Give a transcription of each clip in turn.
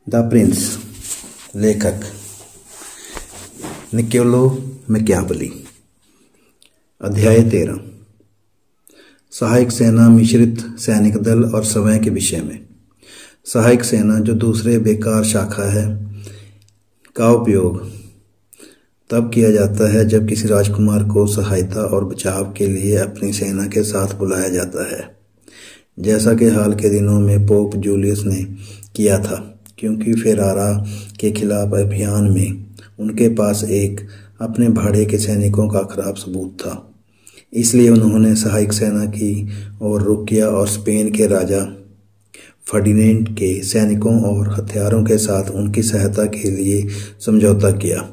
The Prince. लेखक Niccolo Machiavelli. अध्याय 13। सहायक सेना मिश्रित सैनिक दल और समय के विषय में। सहायक सेना, जो दूसरे बेकार शाखा है, का उपयोग तब किया जाता है जब किसी राजकुमार को सहायता और बचाव के लिए अपनी सेना के साथ बुलाया जाता है, जैसा कि हाल के दिनों में पोप जूलियस ने किया था, क्योंकि फेरारा के खिलाफ अभियान में उनके पास एक अपने भाड़े के सैनिकों का खराब सबूत था। इसलिए उन्होंने सहायक सेना की ओर रुख किया और स्पेन के राजा फर्डिनेंड के सैनिकों और हथियारों के साथ उनकी सहायता के लिए समझौता किया।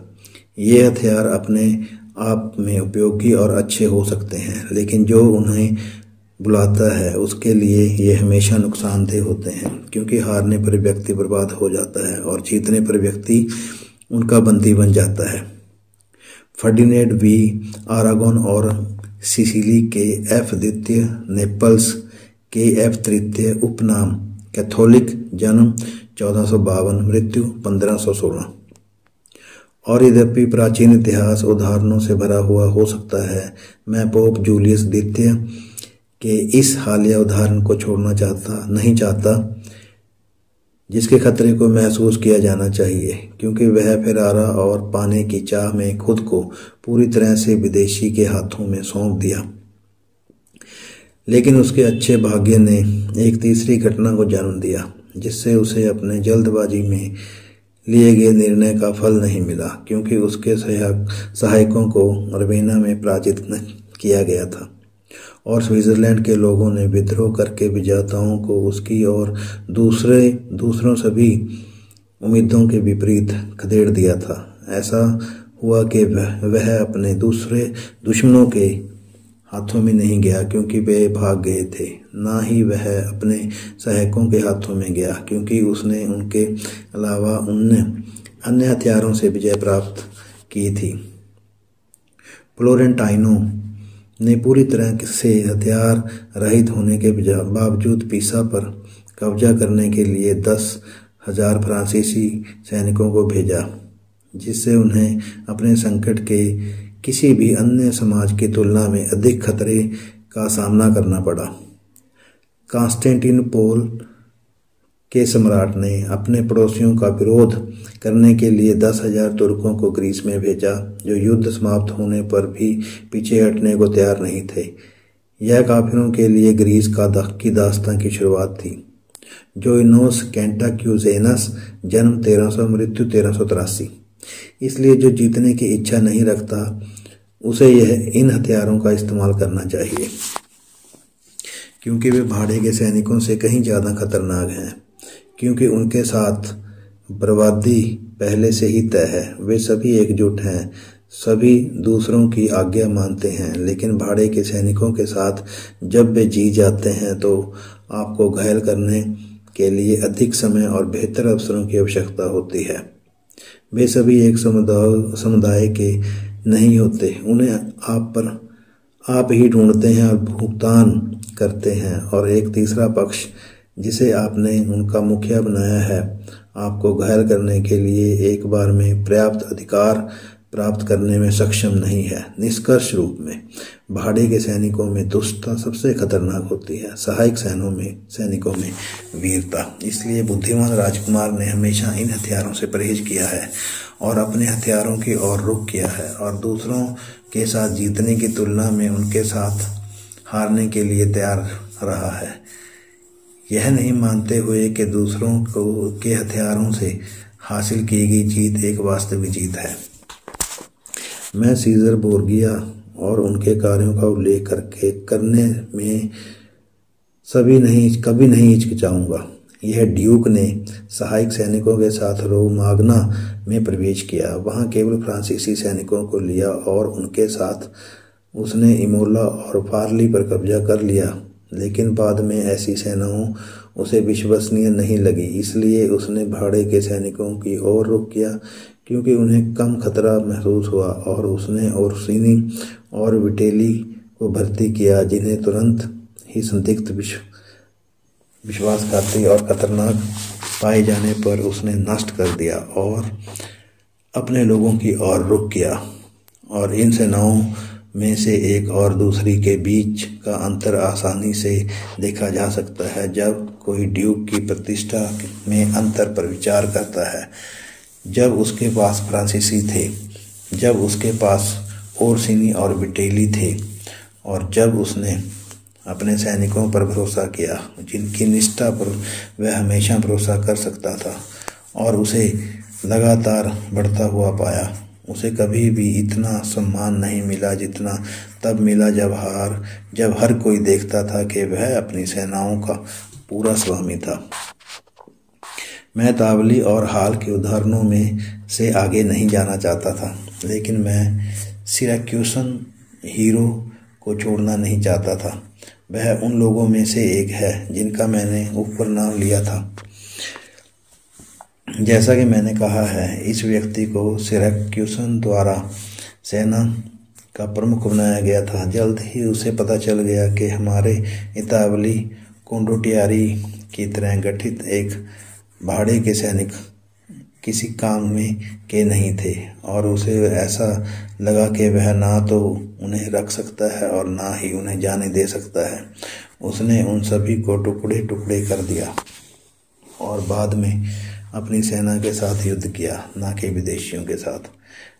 ये हथियार अपने आप में उपयोगी और अच्छे हो सकते हैं, लेकिन जो उन्हें बुलाता है उसके लिए ये हमेशा नुकसानदेह होते हैं, क्योंकि हारने पर व्यक्ति बर्बाद हो जाता है और जीतने पर व्यक्ति उनका बंदी बन जाता है। फर्डिनेंड वी आरागोन और सिसिली के एफ द्वितीय, नेपल्स के एफ तृतीय उपनाम कैथोलिक, जन्म 1452, मृत्यु 1516। और यद्यपि प्राचीन इतिहास उदाहरणों से भरा हुआ हो सकता है, मैं पोप जूलियस द्वितीय के इस हालिया उदाहरण को छोड़ना नहीं चाहता जिसके खतरे को महसूस किया जाना चाहिए, क्योंकि वह फेरारा और पाने की चाह में खुद को पूरी तरह से विदेशी के हाथों में सौंप दिया। लेकिन उसके अच्छे भाग्य ने एक तीसरी घटना को जन्म दिया, जिससे उसे अपने जल्दबाजी में लिए गए निर्णय का फल नहीं मिला, क्योंकि उसके सहायकों को रवेना में पराजित किया गया था और स्विट्जरलैंड के लोगों ने विद्रोह करके विजेताओं को उसकी और दूसरों सभी उम्मीदों के विपरीत खदेड़ दिया था। ऐसा हुआ कि वह अपने दूसरे दुश्मनों के हाथों में नहीं गया क्योंकि वे भाग गए थे, ना ही वह अपने सहायकों के हाथों में गया क्योंकि उसने उनके अलावा अन्य हथियारों से विजय प्राप्त की थी। फ्लोरेंटाइनों ने पूरी तरह से हथियार रहित होने के बावजूद पीसा पर कब्जा करने के लिए 10,000 फ्रांसीसी सैनिकों को भेजा, जिससे उन्हें अपने संकट के किसी भी अन्य समाज की तुलना में अधिक खतरे का सामना करना पड़ा। कॉन्स्टेंटिनोपल के सम्राट ने अपने पड़ोसियों का विरोध करने के लिए 10,000 तुर्कों को ग्रीस में भेजा, जो युद्ध समाप्त होने पर भी पीछे हटने को तैयार नहीं थे। यह काफिरों के लिए ग्रीस की दास्तां की शुरुआत थी। जोइनोस कैंटाक्यूजेनस, जन्म 1300, मृत्यु 1383। इसलिए जो जीतने की इच्छा नहीं रखता उसे इन हथियारों का इस्तेमाल करना चाहिए, क्योंकि वे भाड़े के सैनिकों से कहीं ज़्यादा खतरनाक हैं, क्योंकि उनके साथ बर्बादी पहले से ही तय है। वे सभी एकजुट हैं, सभी दूसरों की आज्ञा मानते हैं, लेकिन भाड़े के सैनिकों के साथ जब वे जीत जाते हैं तो आपको घायल करने के लिए अधिक समय और बेहतर अवसरों की आवश्यकता होती है। वे सभी एक समुदाय के नहीं होते, उन्हें आप ही ढूंढते हैं और भुगतान करते हैं, और एक तीसरा पक्ष जिसे आपने उनका मुखिया बनाया है आपको घायल करने के लिए एक बार में पर्याप्त अधिकार प्राप्त करने में सक्षम नहीं है। निष्कर्ष रूप में भाड़े के सैनिकों में दुष्टता सबसे खतरनाक होती है, सहायक सैनिकों में वीरता। इसलिए बुद्धिमान राजकुमार ने हमेशा इन हथियारों से परहेज किया है और अपने हथियारों की ओर रुख किया है, और दूसरों के साथ जीतने की तुलना में उनके साथ हारने के लिए तैयार रहा है, यह नहीं मानते हुए कि दूसरों के हथियारों से हासिल की गई जीत एक वास्तविक जीत है। मैं सीजर बोर्गिया और उनके कार्यों का उल्लेख करने में कभी नहीं हिचकिचाऊंगा। यह ड्यूक ने सहायक सैनिकों के साथ रोमाग्ना में प्रवेश किया, वहां केवल फ्रांसीसी सैनिकों को लिया और उनके साथ उसने इमोला और फार्ली पर कब्जा कर लिया, लेकिन बाद में ऐसी सेनाओं उसे विश्वसनीय नहीं लगी, इसलिए उसने भाड़े के सैनिकों की ओर रुख किया, क्योंकि उन्हें कम खतरा महसूस हुआ, और उसने ओर्सिनी और विटेली को भर्ती किया, जिन्हें तुरंत ही संदिग्ध, विश्वासघाती और खतरनाक पाए जाने पर उसने नष्ट कर दिया और अपने लोगों की ओर रुख किया। और इन सेनाओं में से एक और दूसरी के बीच का अंतर आसानी से देखा जा सकता है जब कोई ड्यूक की प्रतिष्ठा में अंतर पर विचार करता है। जब उसके पास फ्रांसीसी थे, जब उसके पास ओरसिनी और विटेली थे, और जब उसने अपने सैनिकों पर भरोसा किया जिनकी निष्ठा पर वह हमेशा भरोसा कर सकता था, और उसे लगातार बढ़ता हुआ पाया। उसे कभी भी इतना सम्मान नहीं मिला जितना तब मिला जब हर कोई देखता था कि वह अपनी सेनाओं का पूरा स्वामी था। मैं तावली और हाल के उदाहरणों में से आगे नहीं जाना चाहता था, लेकिन मैं सिराक्यूसन हीरो को छोड़ना नहीं चाहता था। वह उन लोगों में से एक है जिनका मैंने ऊपर नाम लिया था। जैसा कि मैंने कहा है, इस व्यक्ति को सिराक्यूसन द्वारा सेना का प्रमुख बनाया गया था। जल्द ही उसे पता चल गया कि हमारे इतावली कोंडोटियारी की तरह गठित एक भाड़े के सैनिक किसी काम में के नहीं थे, और उसे ऐसा लगा कि वह ना तो उन्हें रख सकता है और ना ही उन्हें जाने दे सकता है। उसने उन सभी को टुकड़े टुकड़े कर दिया और बाद में अपनी सेना के साथ युद्ध किया, ना कि विदेशियों के साथ।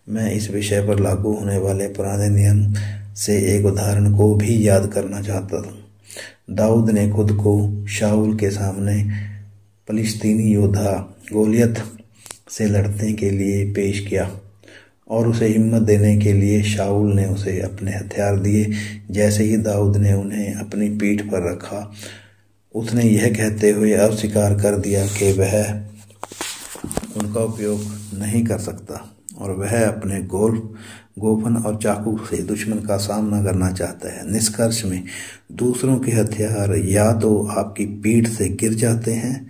मैं इस विषय पर लागू होने वाले पुराने नियम से एक उदाहरण को भी याद करना चाहता था। दाऊद ने खुद को शाऊल के सामने फलिस्तीनी योद्धा गोलियत से लड़ने के लिए पेश किया, और उसे हिम्मत देने के लिए शाऊल ने उसे अपने हथियार दिए। जैसे ही दाऊद ने उन्हें अपनी पीठ पर रखा, उसने यह कहते हुए अस्वीकार कर दिया कि वह उनका उपयोग नहीं कर सकता, और वह अपने गोफन और चाकू से दुश्मन का सामना करना चाहता है। निष्कर्ष में दूसरों के हथियार या तो आपकी पीठ से गिर जाते हैं,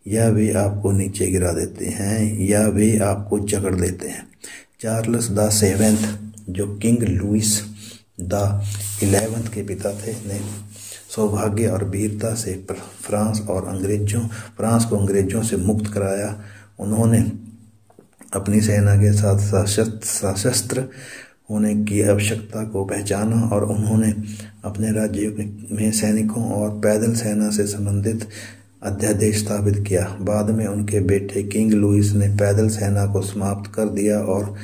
या वे आपको नीचे गिरा देते हैं, या वे आपको जकड़ लेते हैं। चार्ल्स द 7th, जो किंग लुइस द 11th के पिता थे, ने सौभाग्य और वीरता से फ्रांस को अंग्रेजों से मुक्त कराया। उन्होंने अपनी सेना के साथ सशस्त्र होने की आवश्यकता को पहचाना, और उन्होंने अपने राज्य में सैनिकों और पैदल सेना से संबंधित अध्यादेश स्थापित किया। बाद में उनके बेटे किंग लुइस ने पैदल सेना को समाप्त कर दिया और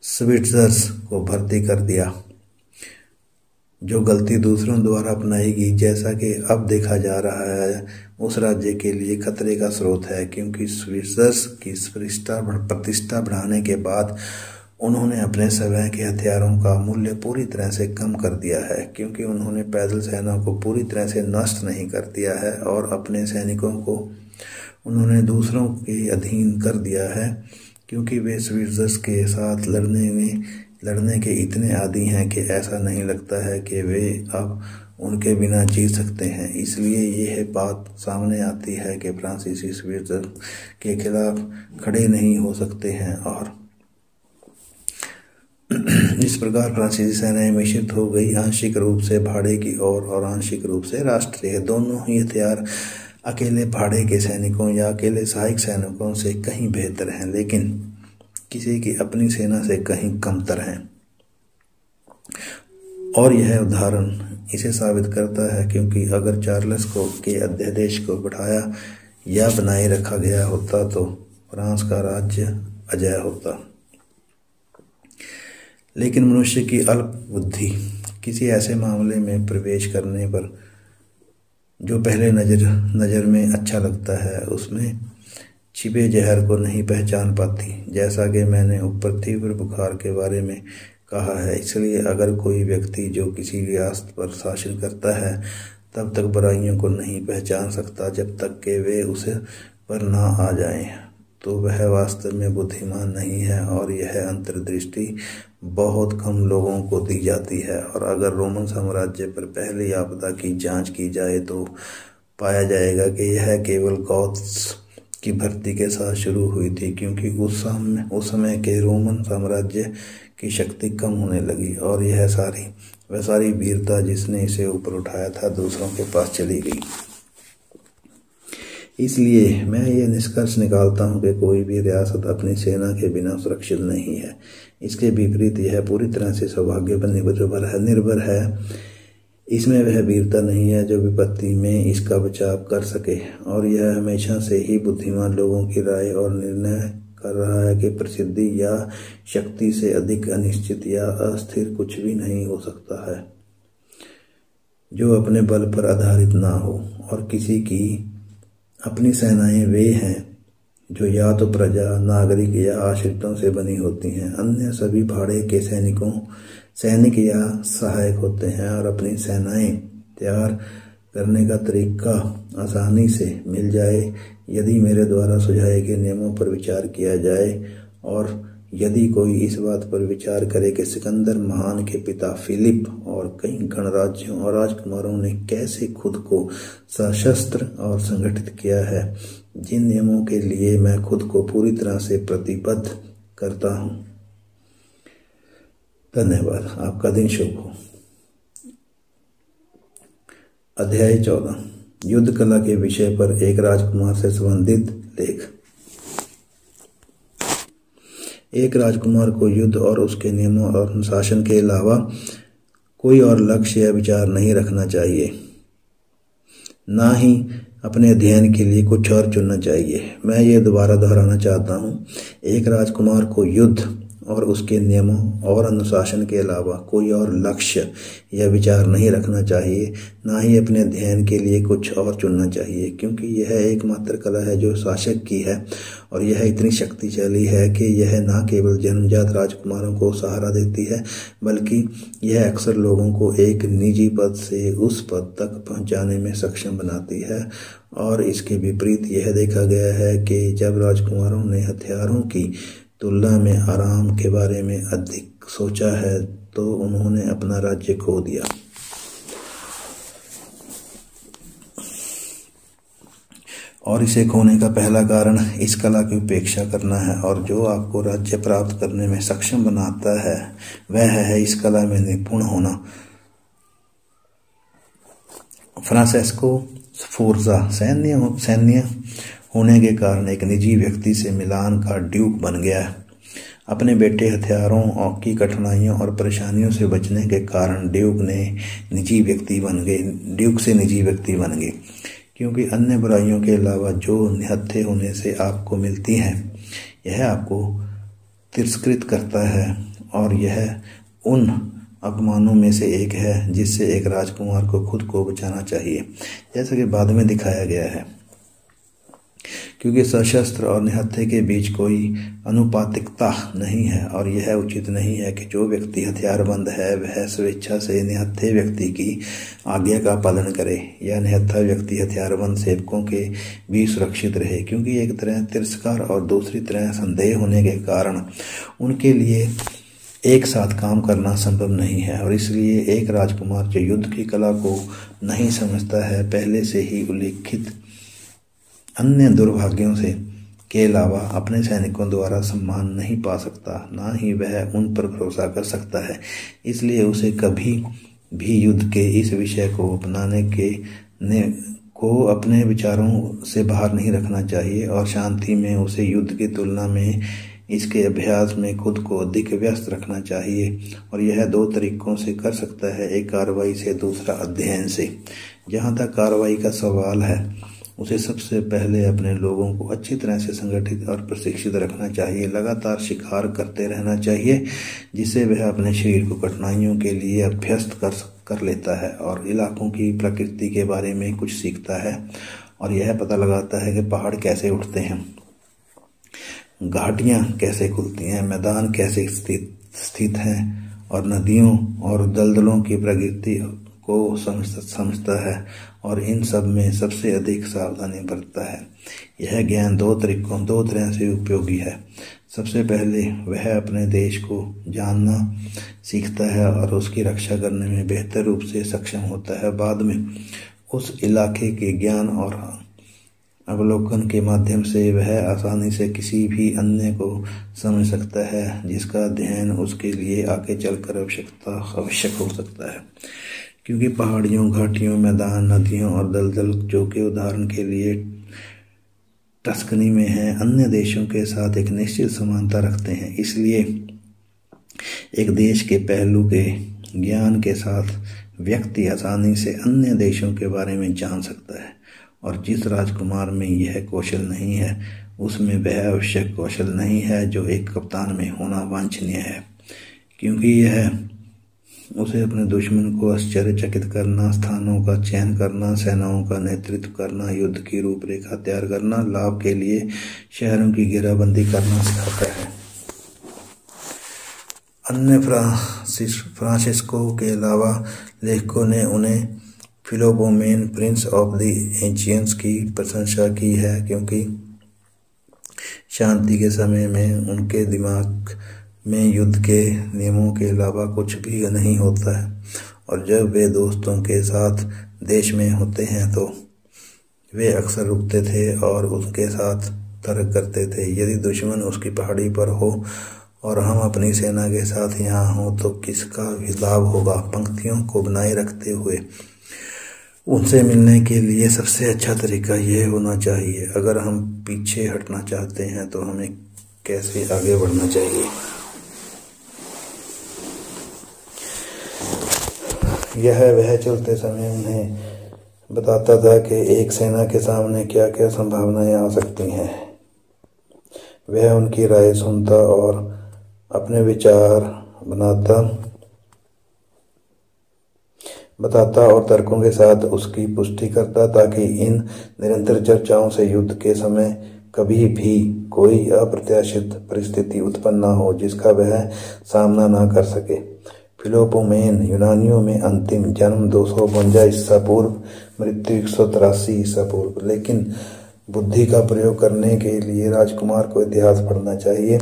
स्विट्जर्स को भर्ती कर दिया, जो गलती दूसरों द्वारा अपनाई गई, जैसा कि अब देखा जा रहा है, उस राज्य के लिए खतरे का स्रोत है, क्योंकि स्विट्जर्स की प्रतिष्ठा बढ़ाने के बाद उन्होंने अपने स्वयं के हथियारों का मूल्य पूरी तरह से कम कर दिया है, क्योंकि उन्होंने पैदल सेना को पूरी तरह से नष्ट नहीं कर दिया है, और अपने सैनिकों को उन्होंने दूसरों के अधीन कर दिया है, क्योंकि वे स्विट्जर्स के साथ लड़ने के इतने आदी हैं कि ऐसा नहीं लगता है कि वे अब उनके बिना जी सकते हैं। इसलिए यह बात सामने आती है कि फ्रांसीसी स्विट्जर के खिलाफ खड़े नहीं हो सकते हैं, और इस प्रकार फ्रांसीसी सेनाएं मिश्रित हो गई, आंशिक रूप से भाड़े की ओर और आंशिक रूप से राष्ट्रीय। दोनों ही हथियार अकेले भाड़े के सैनिकों या अकेले सहायक सैनिकों से कहीं बेहतर हैं, लेकिन किसी की अपनी सेना से कहीं कमतर हैं। और यह उदाहरण इसे साबित करता है, क्योंकि अगर चार्ल्स के अध्यादेश को बढ़ाया या बनाए रखा गया होता तो फ्रांस का राज्य अजेय होता। लेकिन मनुष्य की अल्प बुद्धि किसी ऐसे मामले में प्रवेश करने पर जो पहले नज़र में अच्छा लगता है, उसमें छिपे जहर को नहीं पहचान पाती। जैसा कि मैंने ऊपर तीव्र बुखार के बारे में कहा है, इसलिए अगर कोई व्यक्ति जो किसी रियासत पर शासन करता है तब तक बुराइयों को नहीं पहचान सकता जब तक कि वे उसे पर ना आ जाएं, तो वह वास्तव में बुद्धिमान नहीं है। और यह अंतर्दृष्टि बहुत कम लोगों को दी जाती है। और अगर रोमन साम्राज्य पर पहली आपदा की जांच की जाए तो पाया जाएगा कि यह केवल गॉथ्स की भर्ती के साथ शुरू हुई थी, क्योंकि उस समय के रोमन साम्राज्य की शक्ति कम होने लगी, और वह सारी वीरता जिसने इसे ऊपर उठाया था दूसरों के पास चली गई। इसलिए मैं ये निष्कर्ष निकालता हूँ कि कोई भी रियासत अपनी सेना के बिना सुरक्षित नहीं है। इसके विपरीत यह पूरी तरह से सौभाग्य पर निर्भर है। इसमें वह वीरता नहीं है जो विपत्ति में इसका बचाव कर सके, और यह हमेशा से ही बुद्धिमान लोगों की राय और निर्णय कर रहा है कि प्रसिद्धि या शक्ति से अधिक अनिश्चित या अस्थिर कुछ भी नहीं हो सकता है जो अपने बल पर आधारित ना हो। और किसी की अपनी सेनाएं वे हैं जो या तो प्रजा, नागरिक या आश्रितों से बनी होती हैं। अन्य सभी भाड़े के सैनिक या सहायक होते हैं, और अपनी सेनाएं तैयार करने का तरीका आसानी से मिल जाए यदि मेरे द्वारा सुझाए गए नियमों पर विचार किया जाए, और यदि कोई इस बात पर विचार करे कि सिकंदर महान के पिता फिलिप और कई गणराज्यों और राजकुमारों ने कैसे खुद को सशस्त्र और संगठित किया है, जिन नियमों के लिए मैं खुद को पूरी तरह से प्रतिबद्ध करता हूँ। धन्यवाद। आपका दिन शुभ हो। अध्याय 14 युद्ध कला के विषय पर एक राजकुमार से संबंधित लेख। एक राजकुमार को युद्ध और उसके नियमों और अनुशासन के अलावा कोई और लक्ष्य या विचार नहीं रखना चाहिए, ना ही अपने अध्ययन के लिए कुछ और चुनना चाहिए। मैं ये दोबारा दोहराना चाहता हूँ, एक राजकुमार को युद्ध और उसके नियमों और अनुशासन के अलावा कोई और लक्ष्य या विचार नहीं रखना चाहिए, ना ही अपने अध्ययन के लिए कुछ और चुनना चाहिए, क्योंकि यह एकमात्र कला है जो शासक की है, और यह इतनी शक्तिशाली है कि यह न केवल जन्मजात राजकुमारों को सहारा देती है, बल्कि यह अक्सर लोगों को एक निजी पद से उस पद तक पहुंचाने में सक्षम बनाती है। और इसके विपरीत यह देखा गया है कि जब राजकुमारों ने हथियारों की तुलना में आराम के बारे में अधिक सोचा है तो उन्होंने अपना राज्य खो दिया। और इसे खोने का पहला कारण इस कला की उपेक्षा करना है, और जो आपको राज्य प्राप्त करने में सक्षम बनाता है वह है इस कला में निपुण होना। फ्रांसेस्को स्फोर्जा सैन्य होने के कारण एक निजी व्यक्ति से मिलान का ड्यूक बन गया। अपने बेटे हथियारों की कठिनाइयों और परेशानियों से बचने के कारण ड्यूक से निजी व्यक्ति बन गए, क्योंकि अन्य बुराइयों के अलावा जो निहत्थे होने से आपको मिलती हैं यह आपको तिरस्कृत करता है, और यह उन अपमानों में से एक है जिससे एक राजकुमार को खुद को बचाना चाहिए, जैसा कि बाद में दिखाया गया है। क्योंकि सशस्त्र और निहत्थे के बीच कोई अनुपातिकता नहीं है, और यह उचित नहीं है कि जो व्यक्ति हथियारबंद है वह स्वेच्छा से निहत्थे व्यक्ति की आज्ञा का पालन करे, या निहत्था व्यक्ति हथियारबंद सेवकों के भी सुरक्षित रहे, क्योंकि एक तरह तिरस्कार और दूसरी तरह संदेह होने के कारण उनके लिए एक साथ काम करना संभव नहीं है। और इसलिए एक राजकुमार जो युद्ध की कला को नहीं समझता है पहले से ही उल्लिखित अन्य दुर्भाग्यों से के अलावा अपने सैनिकों द्वारा सम्मान नहीं पा सकता, ना ही वह उन पर भरोसा कर सकता है। इसलिए उसे कभी भी युद्ध के इस विषय को अपने विचारों से बाहर नहीं रखना चाहिए, और शांति में उसे युद्ध की तुलना में इसके अभ्यास में खुद को अधिक व्यस्त रखना चाहिए। और यह दो तरीकों से कर सकता है, एक कार्रवाई से, दूसरा अध्ययन से। जहाँ तक कार्रवाई का सवाल है, उसे सबसे पहले अपने लोगों को अच्छी तरह से संगठित और प्रशिक्षित रखना चाहिए। लगातार शिकार करते रहना चाहिए, जिससे वह अपने शरीर को कठिनाइयों के लिए अभ्यस्त कर लेता है, और इलाकों की प्रकृति के बारे में कुछ सीखता है, और यह पता लगाता है कि पहाड़ कैसे उठते हैं, घाटियाँ कैसे खुलती हैं, मैदान कैसे स्थित हैं, और नदियों और दलदलों की प्रकृति को समझता है, और इन सब में सबसे अधिक सावधानी बरतता है। यह ज्ञान दो तरह से उपयोगी है। सबसे पहले वह अपने देश को जानना सीखता है और उसकी रक्षा करने में बेहतर रूप से सक्षम होता है। बाद में उस इलाके के ज्ञान और अवलोकन के माध्यम से वह आसानी से किसी भी अन्य को समझ सकता है जिसका अध्ययन उसके लिए आगे चलकर आवश्यक हो सकता है। क्योंकि पहाड़ियों, घाटियों, मैदान, नदियों और दलदल, जो कि उदाहरण के लिए टस्कनी में हैं, अन्य देशों के साथ एक निश्चित समानता रखते हैं। इसलिए एक देश के पहलू के ज्ञान के साथ व्यक्ति आसानी से अन्य देशों के बारे में जान सकता है, और जिस राजकुमार में यह कौशल नहीं है उसमें वह आवश्यक कौशल नहीं है जो एक कप्तान में होना वांछनीय है, क्योंकि यह उसे अपने दुश्मन को आश्चर्यचकित करना, स्थानों का चयन करना, सेनाओं का नेतृत्व करना, युद्ध की रूपरेखा तैयार करना, लाभ के लिए शहरों की घेराबंदी करना सिखाता है। अन्य फ्रांसिस्को के अलावा लेखकों ने उन्हें फिलोपोमेन प्रिंस ऑफ द एंशियंस की प्रशंसा की है, क्योंकि शांति के समय में उनके दिमाग में युद्ध के नियमों के अलावा कुछ भी नहीं होता है, और जब वे दोस्तों के साथ देश में होते हैं तो वे अक्सर रुकते थे और उनके साथ तर्क करते थे। यदि दुश्मन उसकी पहाड़ी पर हो और हम अपनी सेना के साथ यहाँ हों तो किसका लाभ होगा। पंक्तियों को बनाए रखते हुए उनसे मिलने के लिए सबसे अच्छा तरीका यह होना चाहिए। अगर हम पीछे हटना चाहते हैं तो हमें कैसे आगे बढ़ना चाहिए। यह वह चलते समय उन्हें बताता था कि एक सेना के सामने क्या क्या संभावनाएं आ सकती हैं। वह उनकी राय सुनता और अपने विचार बताता और तर्कों के साथ उसकी पुष्टि करता, ताकि इन निरंतर चर्चाओं से युद्ध के समय कभी भी कोई अप्रत्याशित परिस्थिति उत्पन्न न हो जिसका वह सामना न कर सके। फिलोपोमेन यूनानियों में अंतिम जन्म 252 ईसा पूर्व, मृत्यु 183 ईसा पूर्व। लेकिन बुद्धि का प्रयोग करने के लिए राजकुमार को इतिहास पढ़ना चाहिए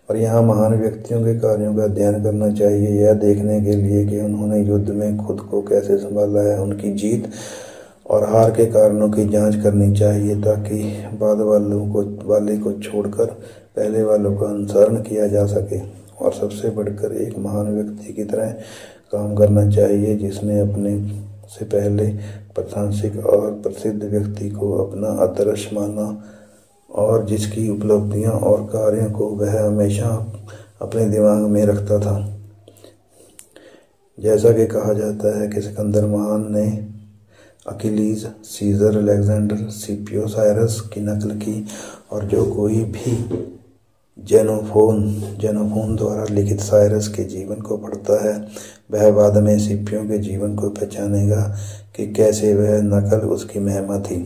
और यहाँ महान व्यक्तियों के कार्यों का अध्ययन करना चाहिए, यह देखने के लिए कि उन्होंने युद्ध में खुद को कैसे संभाला है। उनकी जीत और हार के कारणों की जांच करनी चाहिए, ताकि बाद वाले को छोड़कर पहले वालों का अनुसरण किया जा सके। और सबसे बढ़कर एक महान व्यक्ति की तरह काम करना चाहिए, जिसने अपने से पहले प्रासंगिक और प्रसिद्ध व्यक्ति को अपना आदर्श माना और जिसकी उपलब्धियां और कार्यों को वह हमेशा अपने दिमाग में रखता था। जैसा कि कहा जाता है कि सिकंदर महान ने Achilles, Caesar, Alexander, Scipio, Cyrus की नकल की, और जो कोई भी जेनोफोन द्वारा लिखित साइरस के जीवन को पढ़ता है वह बाद में स्किपियो के जीवन को पहचानेगा कि कैसे वह नकल उसकी महिमा थी।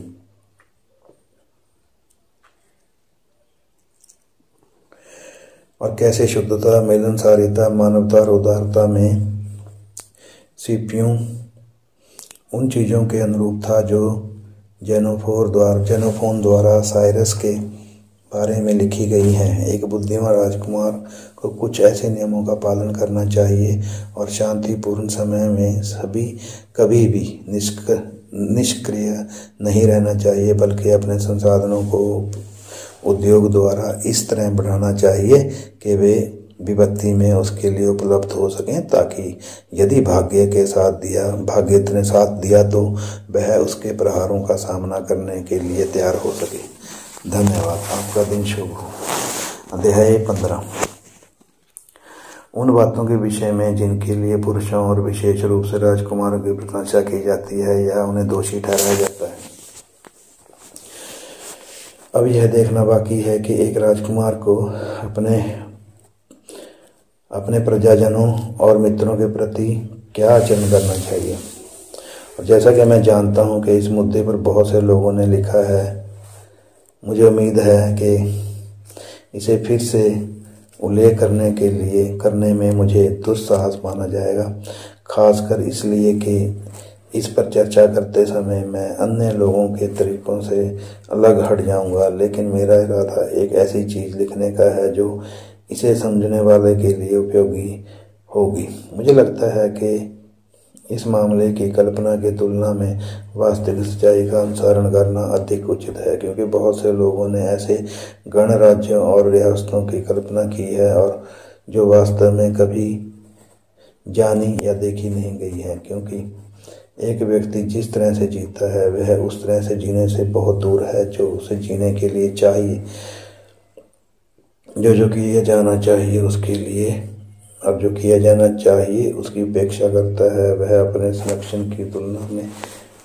और कैसे शुद्धता, मिलनसारिता, मानवता और उदारता में स्किपियो उन चीज़ों के अनुरूप था जो जेनोफोन द्वारा साइरस के बारे में लिखी गई हैं। एक बुद्धिमान राजकुमार को कुछ ऐसे नियमों का पालन करना चाहिए और शांतिपूर्ण समय में कभी भी निष्क्रिय नहीं रहना चाहिए, बल्कि अपने संसाधनों को उद्योग द्वारा इस तरह बढ़ाना चाहिए कि वे विपत्ति में उसके लिए उपलब्ध हो सकें, ताकि यदि भाग्य ने साथ दिया तो वह उसके प्रहारों का सामना करने के लिए तैयार हो सके। धन्यवाद। आपका दिन शुभ हो। अध्याय 15 उन बातों के विषय में जिनके लिए पुरुषों और विशेष रूप से राजकुमारों की प्रशंसा की जाती है या उन्हें दोषी ठहराया जाता है। अब यह देखना बाकी है कि एक राजकुमार को अपने प्रजाजनों और मित्रों के प्रति क्या आचरण करना चाहिए। और जैसा कि मैं जानता हूं कि इस मुद्दे पर बहुत से लोगों ने लिखा है, मुझे उम्मीद है कि इसे फिर से उल्लेख करने में मुझे दुस्साहस माना जाएगा, खासकर इसलिए कि इस पर चर्चा करते समय मैं अन्य लोगों के तरीकों से अलग हट जाऊंगा। लेकिन मेरा इरादा एक ऐसी चीज़ लिखने का है जो इसे समझने वाले के लिए उपयोगी होगी। मुझे लगता है कि इस मामले की कल्पना की तुलना में वास्तविक सच्चाई का अनुसरण करना अधिक उचित है, क्योंकि बहुत से लोगों ने ऐसे गणराज्यों और रियासतों की कल्पना की है और जो वास्तव में कभी जानी या देखी नहीं गई है, क्योंकि एक व्यक्ति जिस तरह से जीता है वह उस तरह से जीने से बहुत दूर है जो उसे जीने के लिए चाहिए। जो किया जाना चाहिए उसके लिए जो किया जाना चाहिए उसकी उपेक्षा करता है वह अपने संरक्षण की तुलना में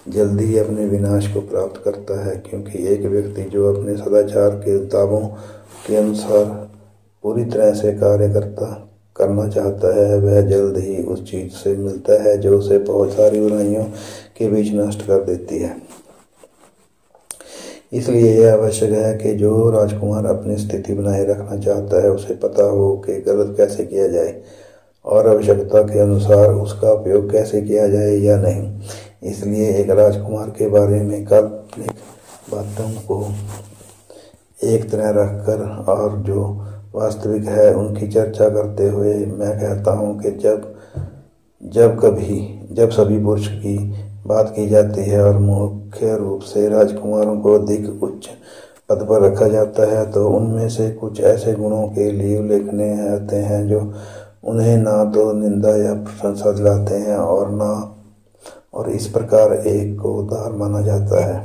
जल्दी ही अपने विनाश को प्राप्त करता है, क्योंकि एक व्यक्ति जो अपने सदाचार के दावों के अनुसार पूरी तरह से कार्य करना चाहता है वह जल्द ही उस चीज से मिलता है जो उसे बहुत सारी बुराइयों के बीच नष्ट कर देती है। इसलिए यह आवश्यक है कि जो राजकुमार अपनी स्थिति बनाए रखना चाहता है उसे पता हो कि गलत कैसे किया जाए और आवश्यकता के अनुसार उसका उपयोग कैसे किया जाए या नहीं। इसलिए एक राजकुमार के बारे में काल्पनिक बातों को एक तरह रखकर और जो वास्तविक है उनकी चर्चा करते हुए मैं कहता हूँ कि जब सभी पुरुष की बात की जाती है और मुख्य रूप से राजकुमारों को अधिक उच्च पद पर रखा जाता है तो उनमें से कुछ ऐसे गुणों के लिए उल्लेखनीय होते हैं जो उन्हें ना तो निंदा या प्रशंसा दिलाते हैं और इस प्रकार एक को उदार माना जाता है।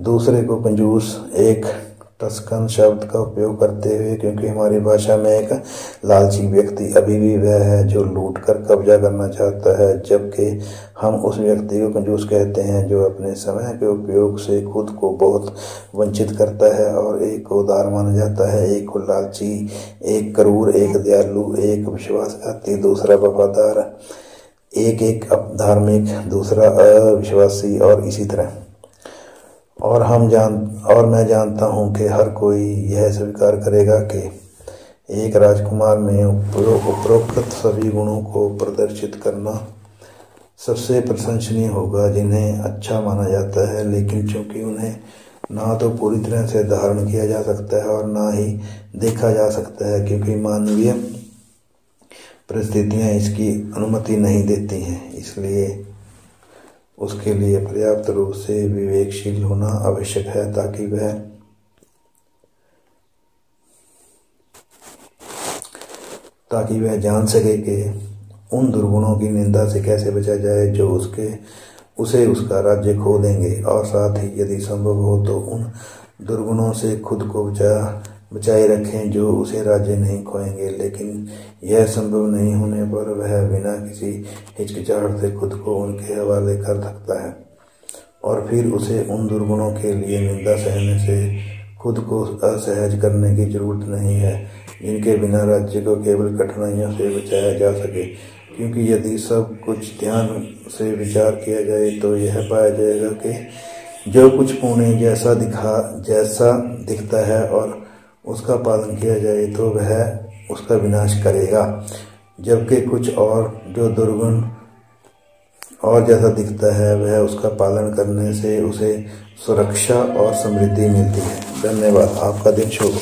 दूसरे को कंजूस एक टस्कन शब्द का उपयोग करते हुए, क्योंकि हमारी भाषा में एक लालची व्यक्ति अभी भी वह है जो लूट कर कब्जा करना चाहता है, जबकि हम उस व्यक्ति को कंजूस कहते हैं जो अपने समय के उपयोग से खुद को बहुत वंचित करता है। और एक को उदार माना जाता है, एक को लालची, एक क्रूर, एक दयालु, एक विश्वासघाती, दूसरा वफादार, एक धार्मिक, दूसरा अविश्वासी और इसी तरह। और मैं जानता हूँ कि हर कोई यह स्वीकार करेगा कि एक राजकुमार में उपरोक्त सभी गुणों को प्रदर्शित करना सबसे प्रशंसनीय होगा जिन्हें अच्छा माना जाता है, लेकिन चूंकि उन्हें ना तो पूरी तरह से धारण किया जा सकता है और ना ही देखा जा सकता है, क्योंकि मानवीय परिस्थितियां इसकी अनुमति नहीं देती हैं। इसलिए उसके लिए पर्याप्त रूप से विवेकशील होना आवश्यक है ताकि वह जान सके कि उन दुर्गुणों की निंदा से कैसे बचा जाए जो उसे उसका राज्य खो देंगे, और साथ ही यदि संभव हो तो उन दुर्गुणों से खुद को बचाए रखें जो उसे राज्य नहीं खोएंगे। लेकिन यह संभव नहीं होने पर वह बिना किसी हिचकिचाहट से खुद को उनके हवाले कर सकता है, और फिर उसे उन दुर्गुणों के लिए निंदा सहने से खुद को असहज करने की जरूरत नहीं है जिनके बिना राज्य को केवल कठिनाइयों से बचाया जा सके। क्योंकि यदि सब कुछ ध्यान से विचार किया जाए तो यह पाया जाएगा कि जो कुछ पुण्य जैसा दिखता है और उसका पालन किया जाए तो वह उसका विनाश करेगा, जबकि कुछ और जो दुर्गुण और जैसा दिखता है वह उसका पालन करने से उसे सुरक्षा और समृद्धि मिलती है। धन्यवाद। आपका दिन शुभ हो।